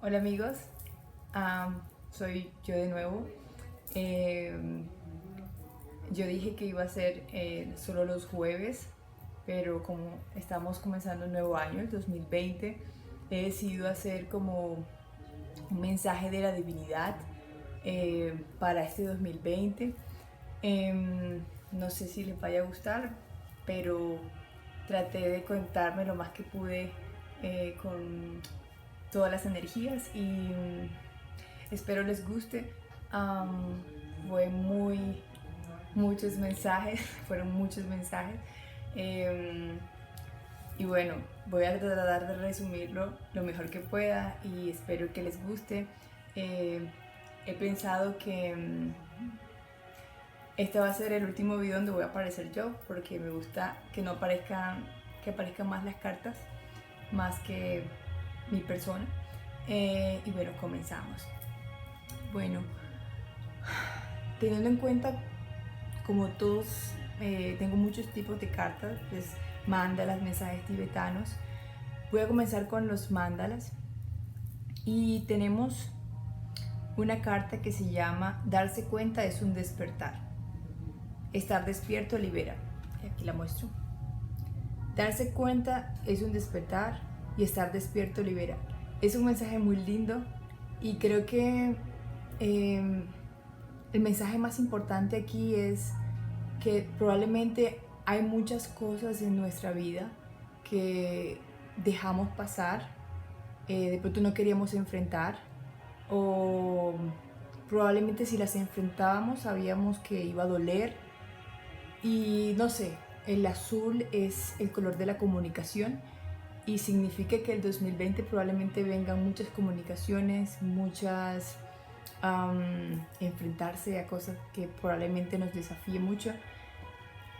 Hola amigos, soy yo de nuevo. Em, yo dije que iba a ser solo los jueves, pero como estamos comenzando un nuevo año, el 2020, he decidido hacer como un mensaje de la divinidad para este 2020. No sé si les vaya a gustar, pero traté de contarme lo más que pude con todas las energías y espero les guste. Um, fue muchos mensajes, fueron muchos mensajes. Eh, y bueno, voy a tratar de resumirlo lo mejor que pueda y espero que les guste. Eh, He pensado que este va a ser el último video donde voy a aparecer yo, porque me gusta que no aparezcan, que aparezcan más las cartas, más que mi persona. Y bueno, comenzamos. Bueno, teniendo en cuenta, como todos, tengo muchos tipos de cartas, pues mandalas, mensajes tibetanos. Voy a comenzar con los mandalas. Y tenemos una carta que se llama Darse cuenta es un despertar. Estar despierto libera. Y aquí la muestro. Darse cuenta es un despertar y estar despierto libera. Es un mensaje muy lindo y creo que eh, el mensaje más importante aquí es que probablemente hay muchas cosas en nuestra vida que dejamos pasar, de pronto no queríamos enfrentar, o probablemente si las enfrentábamos sabíamos que iba a doler. Y no sé, el azul es el color de la comunicación y significa que el 2020 probablemente vengan muchas comunicaciones, muchas enfrentarse a cosas que probablemente nos desafíe mucho.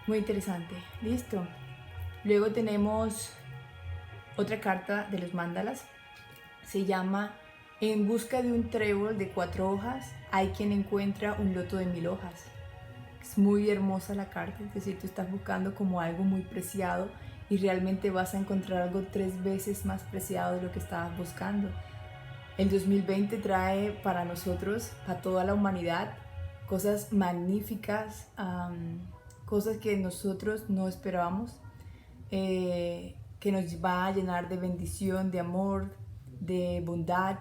Muy interesante. Listo. Luego tenemos otra carta de los mandalas. Se llama En busca de un trébol de 4 hojas hay quien encuentra un loto de 1000 hojas. Es muy hermosa la carta, es decir, tú estás buscando como algo muy preciado y realmente vas a encontrar algo 3 veces más preciado de lo que estabas buscando. El 2020 trae para nosotros, para toda la humanidad, cosas magníficas, cosas que nosotros no esperábamos, que nos va a llenar de bendición, de amor, de bondad.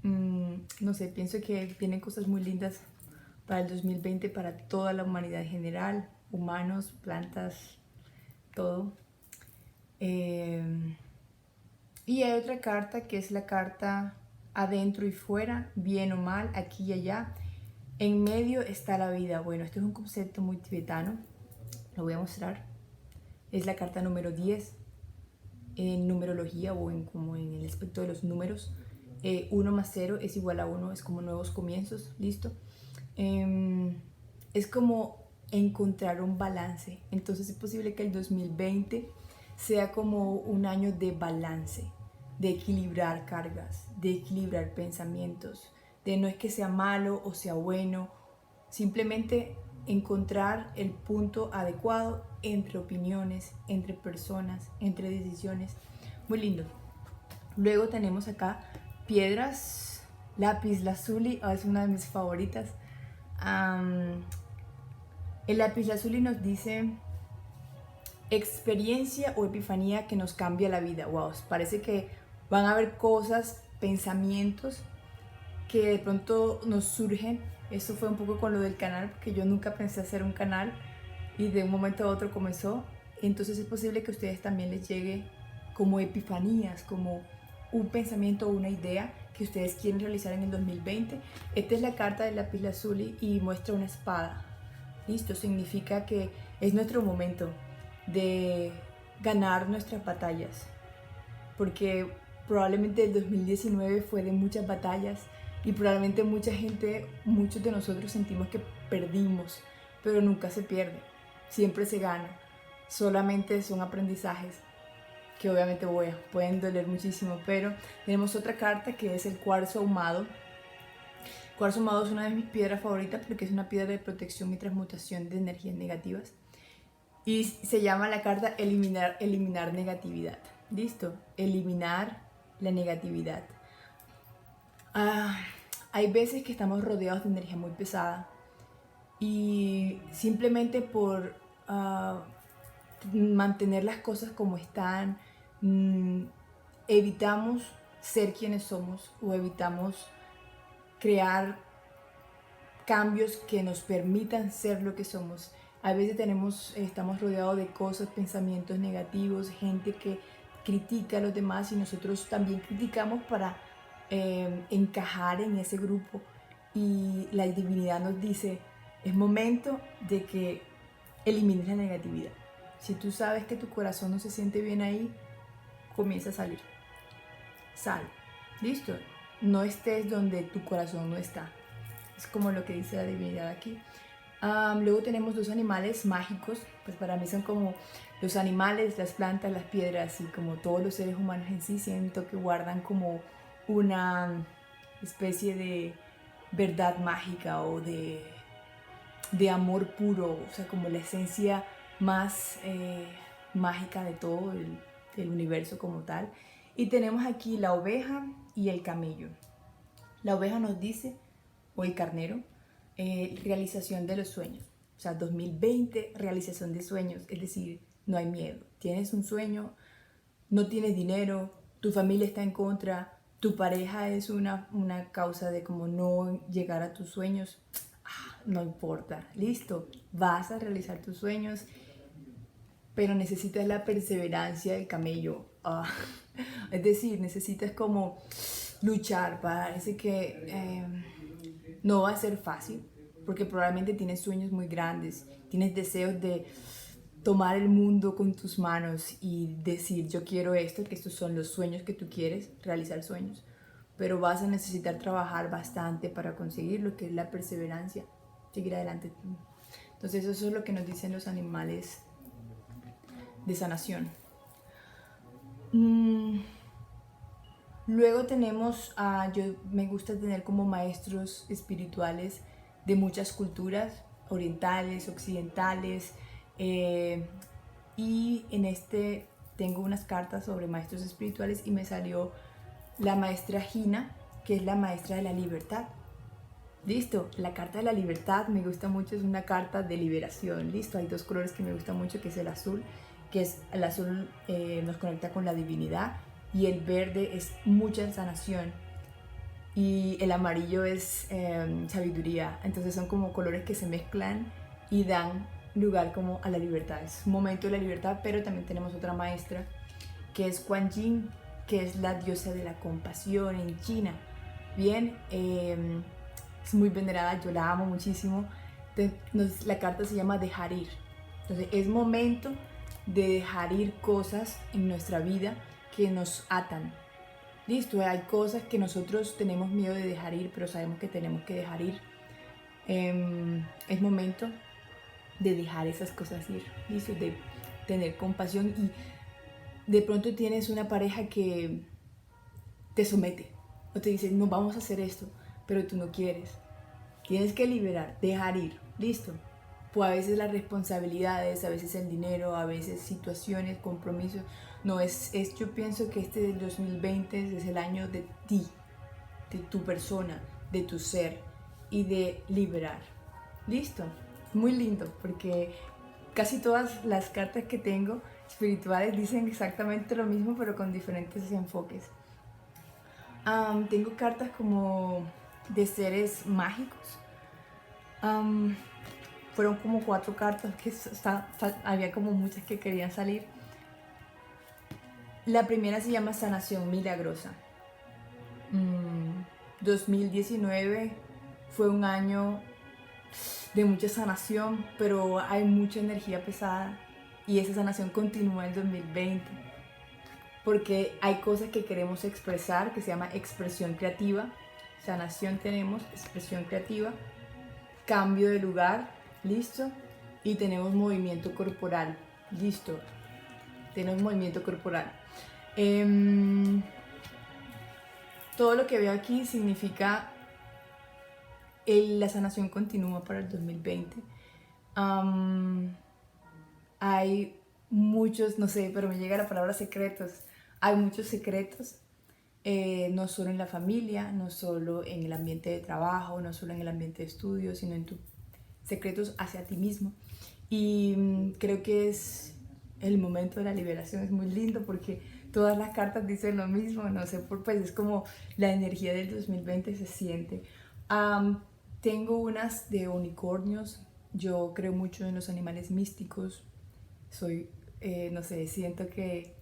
No sé, pienso que vienen cosas muy lindas para el 2020, para toda la humanidad en general, humanos, plantas, todo. Eh, y hay otra carta que es la carta adentro y fuera, bien o mal, aquí y allá. En medio está la vida. Bueno, este es un concepto muy tibetano, lo voy a mostrar. Es la carta número 10 en numerología o como en el aspecto de los números. 1 más 0 es igual a 1, es como nuevos comienzos, listo. Es como encontrar un balance. Entonces es posible que el 2020 sea como un año de balance, de equilibrar cargas, de equilibrar pensamientos, de no es que sea malo o sea bueno, simplemente encontrar el punto adecuado entre opiniones, entre personas, entre decisiones. Muy lindo. Luego tenemos acá piedras, lápiz lazuli, es una de mis favoritas. El lápiz lazuli nos dice experiencia o epifanía que nos cambia la vida. Wow, parece que van a haber cosas, pensamientos que de pronto nos surgen. Esto fue un poco con lo del canal, porque yo nunca pensé hacer un canal y de un momento a otro comenzó. Entonces es posible que a ustedes también les llegue como epifanías, como un pensamiento o una idea que ustedes quieren realizar en el 2020. Esta es la carta del lápiz lazuli y muestra una espada. Listo, significa que es nuestro momento de ganar nuestras batallas, porque probablemente el 2019 fue de muchas batallas y probablemente mucha gente, muchos de nosotros sentimos que perdimos, pero nunca se pierde, siempre se gana, solamente son aprendizajes que obviamente pueden doler muchísimo, pero tenemos otra carta que es el cuarzo ahumado. Cuarzo ahumado es una de mis piedras favoritas porque es una piedra de protección y transmutación de energías negativas. Y se llama la carta eliminar negatividad. ¿Listo? Eliminar la negatividad. Ah, hay veces que estamos rodeados de energía muy pesada y simplemente por mantener las cosas como están, mm, evitamos ser quienes somos o evitamos crear cambios que nos permitan ser lo que somos. A veces estamos rodeados de cosas, pensamientos negativos, gente que critica a los demás y nosotros también criticamos para encajar en ese grupo. Y la divinidad nos dice, es momento de que elimines la negatividad. Si tú sabes que tu corazón no se siente bien ahí, comienza a salir. Sal. Listo. No estés donde tu corazón no está. Es como lo que dice la divinidad aquí. Luego tenemos dos animales mágicos, pues para mí son como los animales, las plantas, las piedras y como todos los seres humanos en sí, siento que guardan como una especie de verdad mágica o de amor puro, o sea, como la esencia más mágica de todo el universo como tal. Y tenemos aquí la oveja y el camello. La oveja nos dice, o el carnero, realización de los sueños. O sea, 2020, realización de sueños. Es decir, no hay miedo. Tienes un sueño, no tienes dinero, tu familia está en contra, tu pareja es una causa de como no llegar a tus sueños. No importa, listo, vas a realizar tus sueños, pero necesitas la perseverancia del camello. Es decir, necesitas como luchar. Parece que no va a ser fácil, porque probablemente tienes sueños muy grandes, tienes deseos de tomar el mundo con tus manos y decir yo quiero esto, que estos son los sueños que tú quieres, realizar sueños, pero vas a necesitar trabajar bastante para conseguir lo que es la perseverancia, seguir adelante. Entonces eso es lo que nos dicen los animales de sanación. Luego tenemos, yo me gusta tener como maestros espirituales de muchas culturas, orientales, occidentales, y en este tengo unas cartas sobre maestros espirituales y me salió la maestra Gina, que es la maestra de la libertad. Listo, la carta de la libertad me gusta mucho, es una carta de liberación. Listo, hay dos colores que me gustan mucho, que es el azul, que es el azul nos conecta con la divinidad y el verde es mucha sanación y el amarillo es sabiduría. Entonces son como colores que se mezclan y dan lugar como a la libertad. Es un momento de la libertad, pero también tenemos otra maestra que es Kuan Yin, que es la diosa de la compasión en China. Bien, es muy venerada, yo la amo muchísimo. La carta se llama dejar ir. Entonces es momento de dejar ir cosas en nuestra vida que nos atan. Listo, hay cosas que nosotros tenemos miedo de dejar ir, pero sabemos que tenemos que dejar ir. Es momento de dejar esas cosas ir, listo, de tener compasión. Y de pronto tienes una pareja que te somete o te dice no vamos a hacer esto, pero tú no quieres. Tienes que liberar, dejar ir, listo. Pues a veces las responsabilidades, a veces el dinero, a veces situaciones, compromisos. No, yo pienso que este del 2020 es el año de ti, de tu persona, de tu ser y de liberar. Listo. Muy lindo porque casi todas las cartas que tengo espirituales dicen exactamente lo mismo pero con diferentes enfoques. Tengo cartas como de seres mágicos. Fueron como 4 cartas que había como muchas que querían salir. La primera se llama Sanación Milagrosa. 2019 fue un año de mucha sanación, pero hay mucha energía pesada y esa sanación continúa en el 2020 porque hay cosas que queremos expresar que se llama expresión creativa. Sanación tenemos, expresión creativa, cambio de lugar, listo, y tenemos movimiento corporal, listo, tenemos movimiento corporal. Todo lo que veo aquí significa la sanación continúa para el 2020. Hay muchos, no sé, pero me llega la palabra secretos. Hay muchos secretos no solo en la familia, no solo en el ambiente de trabajo, no solo en el ambiente de estudio, sino en tus secretos hacia ti mismo. Y creo que es el momento de la liberación, es muy lindo porque todas las cartas dicen lo mismo, no sé, pues es como la energía del 2020 se siente. Tengo unas de unicornios, yo creo mucho en los animales místicos, soy, no sé, siento que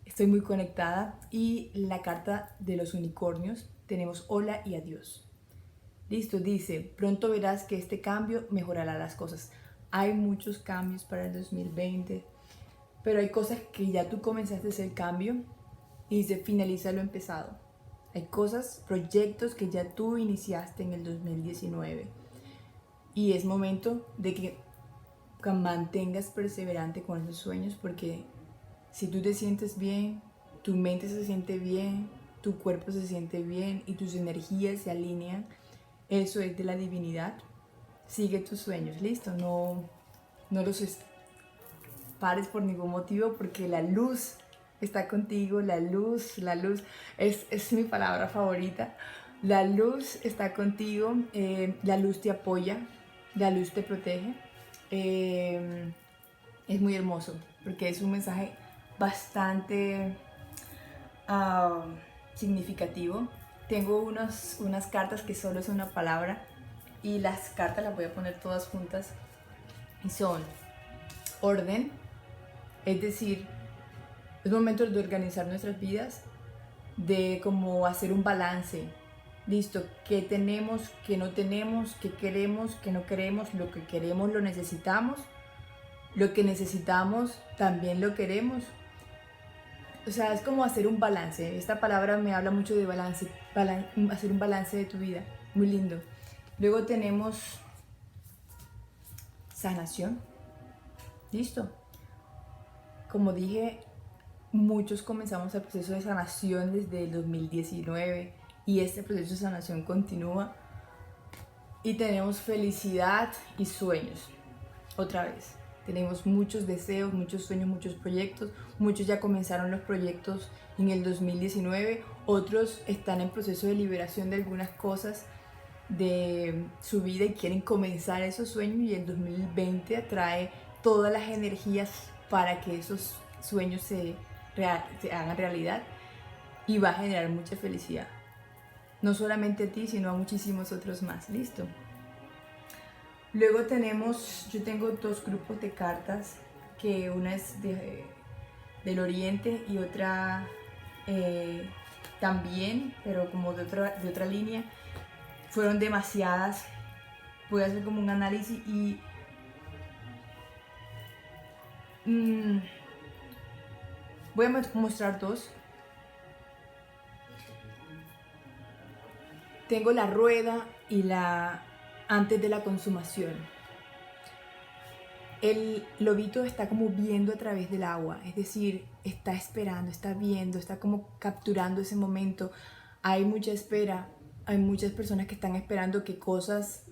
estoy muy conectada. Y la carta de los unicornios tenemos hola y adiós. Listo, dice, pronto verás que este cambio mejorará las cosas. Hay muchos cambios para el 2020, pero hay cosas que ya tú comenzaste a hacer el cambio y dice, finaliza lo empezado. Hay cosas, proyectos que ya tú iniciaste en el 2019 y es momento de que mantengas perseverante con esos sueños, porque si tú te sientes bien, tu mente se siente bien, tu cuerpo se siente bien y tus energías se alinean, eso es de la divinidad. Sigue tus sueños, listo, no los pares por ningún motivo, porque la luz está contigo, la luz es mi palabra favorita. La luz está contigo, la luz te apoya, la luz te protege. Es muy hermoso porque es un mensaje bastante significativo. Tengo unas cartas que solo es una palabra y las cartas las voy a poner todas juntas y son orden, es decir, es momento de organizar nuestras vidas, de como hacer un balance. Listo, qué tenemos, qué no tenemos, qué queremos, qué no queremos, lo que queremos lo necesitamos, lo que necesitamos también lo queremos. O sea, es como hacer un balance. Esta palabra me habla mucho de balance, hacer un balance de tu vida. Muy lindo. Luego tenemos sanación. Listo. Como dije, muchos comenzamos el proceso de sanación desde el 2019 y este proceso de sanación continúa. Y tenemos felicidad y sueños. Otra vez. Tenemos muchos deseos, muchos sueños, muchos proyectos. Muchos ya comenzaron los proyectos en el 2019. Otros están en proceso de liberación de algunas cosas de su vida y quieren comenzar esos sueños. Y el 2020 atrae todas las energías para que esos sueños se hagan realidad. Y va a generar mucha felicidad. No solamente a ti, sino a muchísimos otros más. ¿Listo? Luego yo tengo dos grupos de cartas, que una es del oriente y otra también, pero como de otra línea. Fueron demasiadas, voy a hacer como un análisis y voy a mostrar dos. Tengo la rueda y la antes de la consumación. El lobito está como viendo a través del agua, es decir, está esperando, está viendo, está como capturando ese momento. Hay mucha espera, hay muchas personas que están esperando que cosas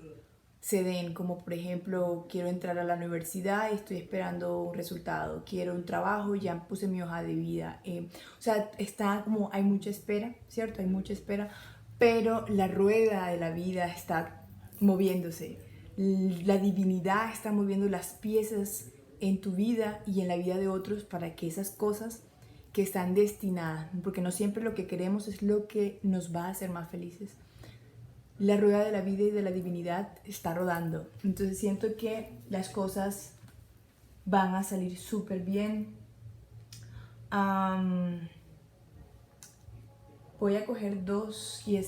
se den, como por ejemplo, quiero entrar a la universidad y estoy esperando un resultado, quiero un trabajo y ya puse mi hoja de vida. O sea, está como, hay mucha espera, ¿cierto? Hay mucha espera, pero la rueda de la vida está moviéndose. La divinidad está moviendo las piezas en tu vida y en la vida de otros para que esas cosas que están destinadas, porque no siempre lo que queremos es lo que nos va a hacer más felices. La rueda de la vida y de la divinidad está rodando. Entonces siento que las cosas van a salir súper bien. Voy a coger dos y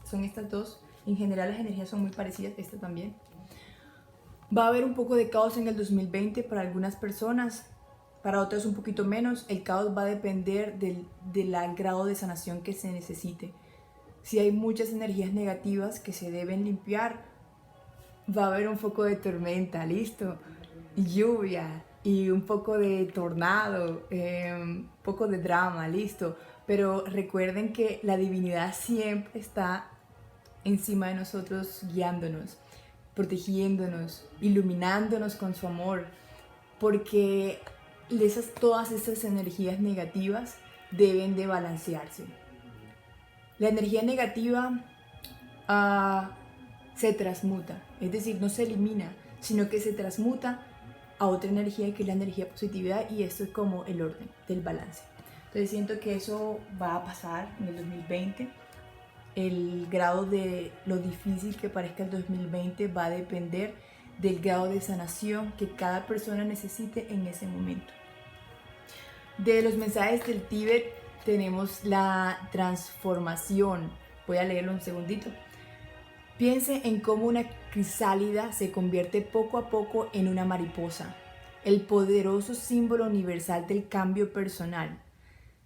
son estas dos. En general las energías son muy parecidas, esta también. Va a haber un poco de caos en el 2020 para algunas personas, para otras un poquito menos. El caos va a depender del grado de sanación que se necesite. Si hay muchas energías negativas que se deben limpiar, va a haber un poco de tormenta, listo, lluvia y un poco de tornado, un poco de drama, listo. Pero recuerden que la divinidad siempre está encima de nosotros, guiándonos, protegiéndonos, iluminándonos con su amor, porque todas esas energías negativas deben de balancearse. La energía negativa se transmuta, es decir, no se elimina, sino que se transmuta a otra energía que es la energía positividad, y esto es como el orden del balance. Entonces siento que eso va a pasar en el 2020. El grado de lo difícil que parezca el 2020 va a depender del grado de sanación que cada persona necesite en ese momento. De los mensajes del Tíbet tenemos la transformación. Voy a leerlo un segundito. Piense en cómo una crisálida se convierte poco a poco en una mariposa, el poderoso símbolo universal del cambio personal.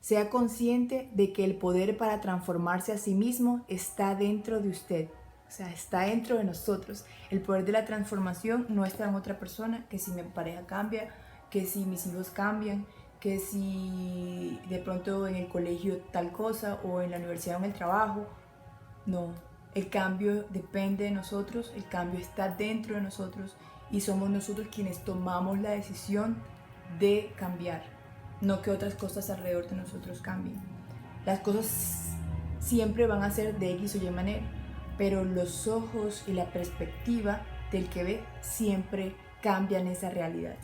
Sea consciente de que el poder para transformarse a sí mismo está dentro de usted, o sea, está dentro de nosotros. El poder de la transformación no está en otra persona, que si mi pareja cambia, que si mis hijos cambian, que si de pronto en el colegio tal cosa o en la universidad o en el trabajo. No, el cambio depende de nosotros, el cambio está dentro de nosotros y somos nosotros quienes tomamos la decisión de cambiar, no que otras cosas alrededor de nosotros cambien. Las cosas siempre van a ser de X o Y manera, pero los ojos y la perspectiva del que ve siempre cambian esa realidad.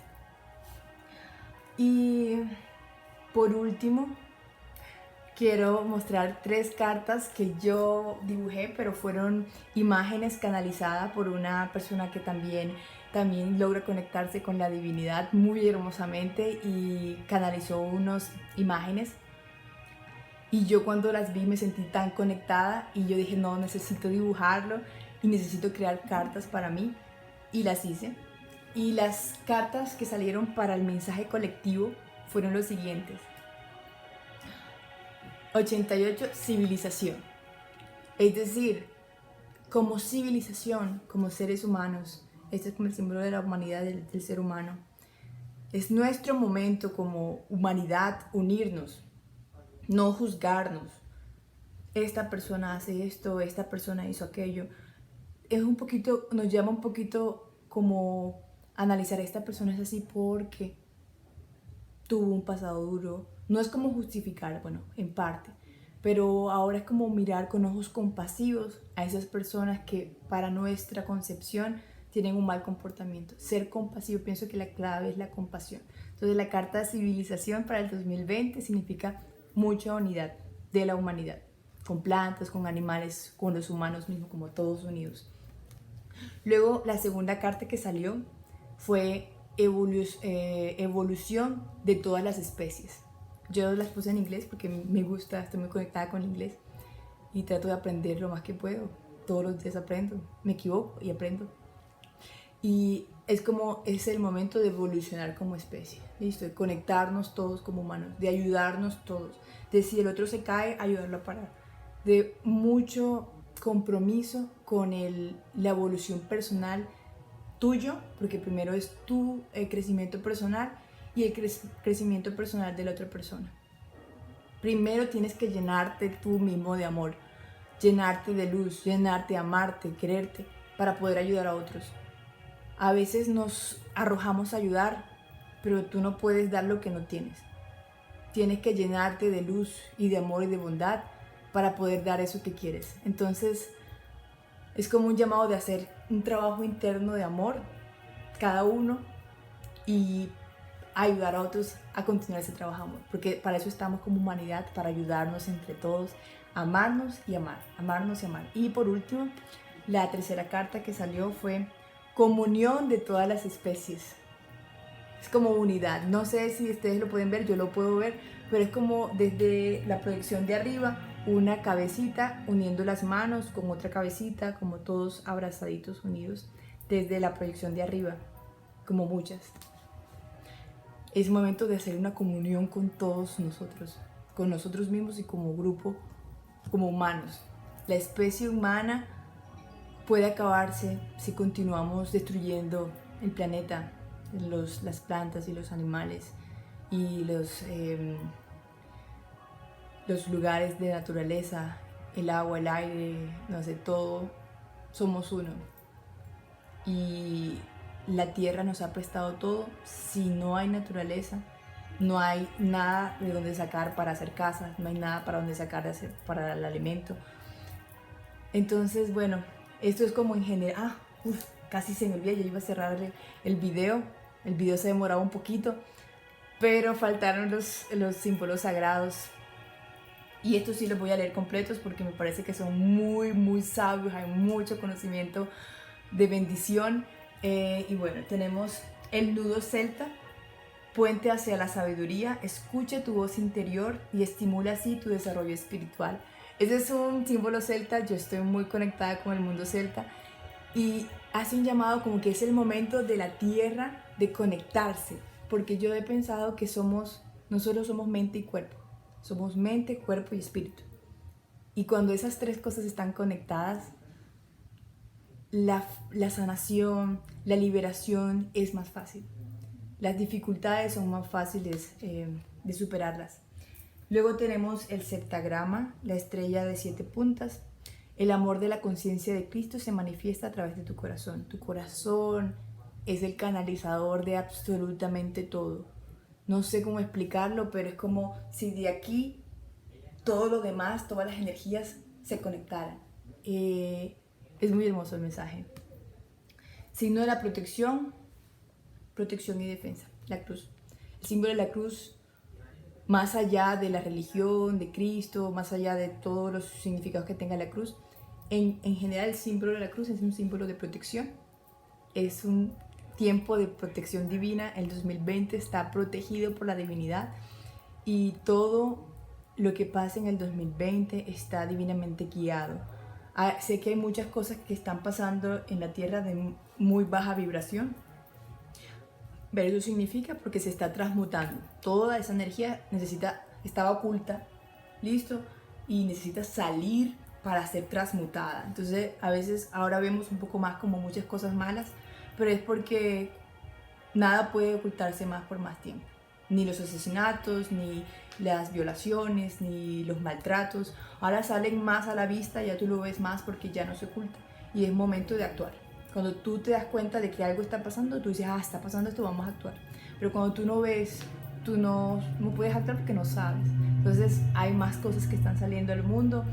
Y por último, quiero mostrar 3 cartas que yo dibujé, pero fueron imágenes canalizadas por una persona que también logra conectarse con la divinidad muy hermosamente y canalizó unas imágenes. Y yo cuando las vi me sentí tan conectada y yo dije, no, necesito dibujarlo y necesito crear cartas para mí, y las hice. Y las cartas que salieron para el mensaje colectivo fueron los siguientes. 88, civilización. Es decir, como civilización, como seres humanos, este es como el símbolo de la humanidad, del ser humano. Es nuestro momento como humanidad unirnos, no juzgarnos. Esta persona hace esto, esta persona hizo aquello. Es un poquito, nos llama un poquito como analizar, esta persona es así porque tuvo un pasado duro. No es como justificar, bueno, en parte, pero ahora es como mirar con ojos compasivos a esas personas que para nuestra concepción tienen un mal comportamiento. Ser compasivo, pienso que la clave es la compasión. Entonces la carta de civilización para el 2020 significa mucha unidad de la humanidad, con plantas, con animales, con los humanos mismos, como todos unidos. Luego la segunda carta que salió fue evolución de todas las especies. Yo las puse en inglés porque me gusta, estoy muy conectada con el inglés y trato de aprender lo más que puedo. Todos los días aprendo, me equivoco y aprendo. Y es como, es el momento de evolucionar como especie, ¿listo? De conectarnos todos como humanos, de ayudarnos todos, de si el otro se cae, ayudarlo a parar, de mucho compromiso con la evolución personal tuyo, porque primero es tu crecimiento personal y el crecimiento personal de la otra persona. Primero tienes que llenarte tú mismo de amor, llenarte de luz, llenarte, amarte, quererte, para poder ayudar a otros. A veces nos arrojamos a ayudar, pero tú no puedes dar lo que no tienes. Tienes que llenarte de luz y de amor y de bondad para poder dar eso que quieres. Entonces, es como un llamado de hacer un trabajo interno de amor, cada uno, y ayudar a otros a continuar ese trabajo de amor. Porque para eso estamos como humanidad, para ayudarnos entre todos, amarnos y amar, amarnos y amar. Y por último, la tercera carta que salió fue comunión de todas las especies. Es como unidad. No sé si ustedes lo pueden ver, yo lo puedo ver, pero es como desde la proyección de arriba, una cabecita uniendo las manos con otra cabecita, como todos abrazaditos, unidos, desde la proyección de arriba, como muchas. Es momento de hacer una comunión con todos nosotros, con nosotros mismos y como grupo, como humanos. La especie humana puede acabarse si continuamos destruyendo el planeta, las plantas y los animales y los lugares de naturaleza, el agua, el aire, no sé, todo, somos uno. Y la tierra nos ha prestado todo. Si no hay naturaleza, no hay nada de donde sacar para hacer casas, no hay nada para donde sacar para el alimento. Entonces, bueno, esto es como en general. Casi se me olvida, ya iba a cerrar el video. El video se demoraba un poquito, pero faltaron los símbolos sagrados. Y estos sí los voy a leer completos porque me parece que son muy, muy sabios, hay mucho conocimiento de bendición. Y bueno, tenemos el nudo celta, puente hacia la sabiduría, escucha tu voz interior y estimula así tu desarrollo espiritual. Ese es un símbolo celta, yo estoy muy conectada con el mundo celta y hace un llamado como que es el momento de la tierra de conectarse, porque yo he pensado que no solo somos mente y cuerpo, somos mente, cuerpo y espíritu. Y cuando esas tres cosas están conectadas, la sanación, la liberación es más fácil. Las dificultades son más fáciles de superarlas. Luego tenemos el septagrama, la estrella de 7 puntas. El amor de la conciencia de Cristo se manifiesta a través de tu corazón. Tu corazón es el canalizador de absolutamente todo. No sé cómo explicarlo, pero es como si de aquí todo lo demás, todas las energías se conectaran. Es muy hermoso el mensaje. Signo de la protección y defensa, la cruz. El símbolo de la cruz, más allá de la religión, de Cristo, más allá de todos los significados que tenga la cruz, en general el símbolo de la cruz es un símbolo de protección, es un tiempo de protección divina. El 2020 está protegido por la divinidad y todo lo que pasa en el 2020 está divinamente guiado. Sé que hay muchas cosas que están pasando en la tierra de muy baja vibración, pero eso significa porque se está transmutando. Toda esa energía estaba oculta, listo, y necesita salir para ser transmutada. Entonces a veces ahora vemos un poco más como muchas cosas malas, pero es porque nada puede ocultarse más por más tiempo. Ni los asesinatos, ni las violaciones, ni los maltratos. Ahora salen más a la vista, ya tú lo ves más porque ya no se oculta. Y es momento de actuar. Cuando tú te das cuenta de que algo está pasando, tú dices, está pasando esto, vamos a actuar. Pero cuando tú no ves, tú no puedes actuar porque no sabes. Entonces hay más cosas que están saliendo al mundo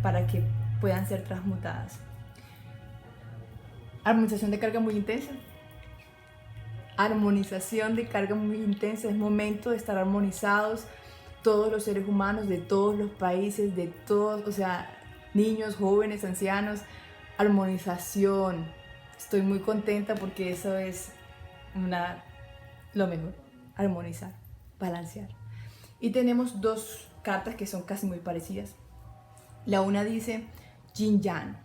para que puedan ser transmutadas. Armonización de carga muy intensa. Armonización de carga muy intensa. Es momento de estar armonizados todos los seres humanos de todos los países, de todos, o sea, niños, jóvenes, ancianos. Armonización. Estoy muy contenta porque eso es lo mejor. Armonizar, balancear. Y tenemos dos cartas que son casi muy parecidas. La una dice Yin Yang,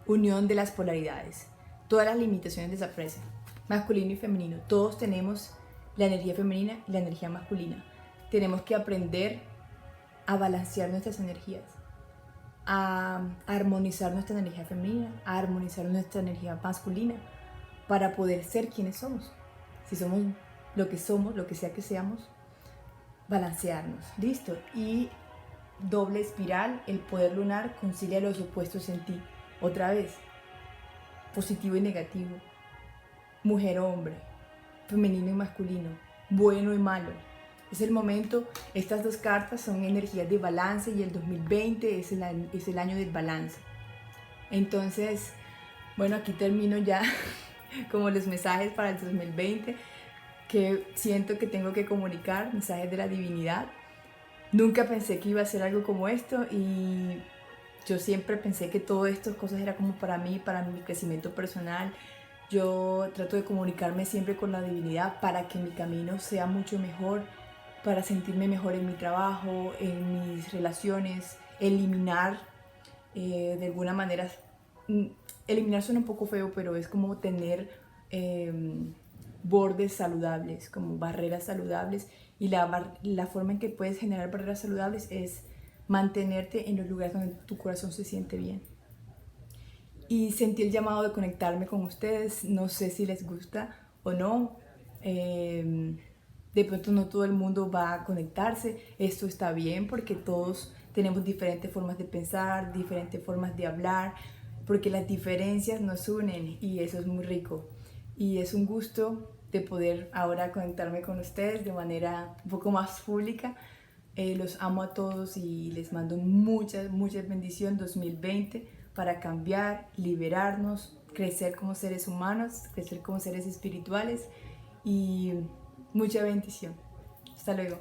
unión de las polaridades. Todas las limitaciones desaparecen. Masculino y femenino. Todos tenemos la energía femenina y la energía masculina. Tenemos que aprender a balancear nuestras energías, a armonizar nuestra energía femenina, a armonizar nuestra energía masculina para poder ser quienes somos. Si somos, lo que sea que seamos, balancearnos. Listo. Y doble espiral, el poder lunar concilia los opuestos en ti. Otra vez, positivo y negativo, mujer o hombre, femenino y masculino, bueno y malo. Es el momento, estas dos cartas son energías de balance y el 2020 es el año del balance. Entonces, bueno, aquí termino ya como los mensajes para el 2020 que siento que tengo que comunicar, mensajes de la divinidad. Nunca pensé que iba a ser algo como esto y yo siempre pensé que todas estas cosas era como para mí, para mi crecimiento personal. Yo trato de comunicarme siempre con la divinidad para que mi camino sea mucho mejor, para sentirme mejor en mi trabajo, en mis relaciones, eliminar de alguna manera, eliminar suena un poco feo, pero es como tener bordes saludables, como barreras saludables, y la forma en que puedes generar barreras saludables es mantenerte en los lugares donde tu corazón se siente bien. Y sentí el llamado de conectarme con ustedes, no sé si les gusta o no, de pronto no todo el mundo va a conectarse, esto está bien porque todos tenemos diferentes formas de pensar, diferentes formas de hablar, porque las diferencias nos unen y eso es muy rico. Y es un gusto de poder ahora conectarme con ustedes de manera un poco más pública. Los amo a todos y les mando muchas bendiciones 2020 para cambiar, liberarnos, crecer como seres humanos, crecer como seres espirituales y mucha bendición. Hasta luego.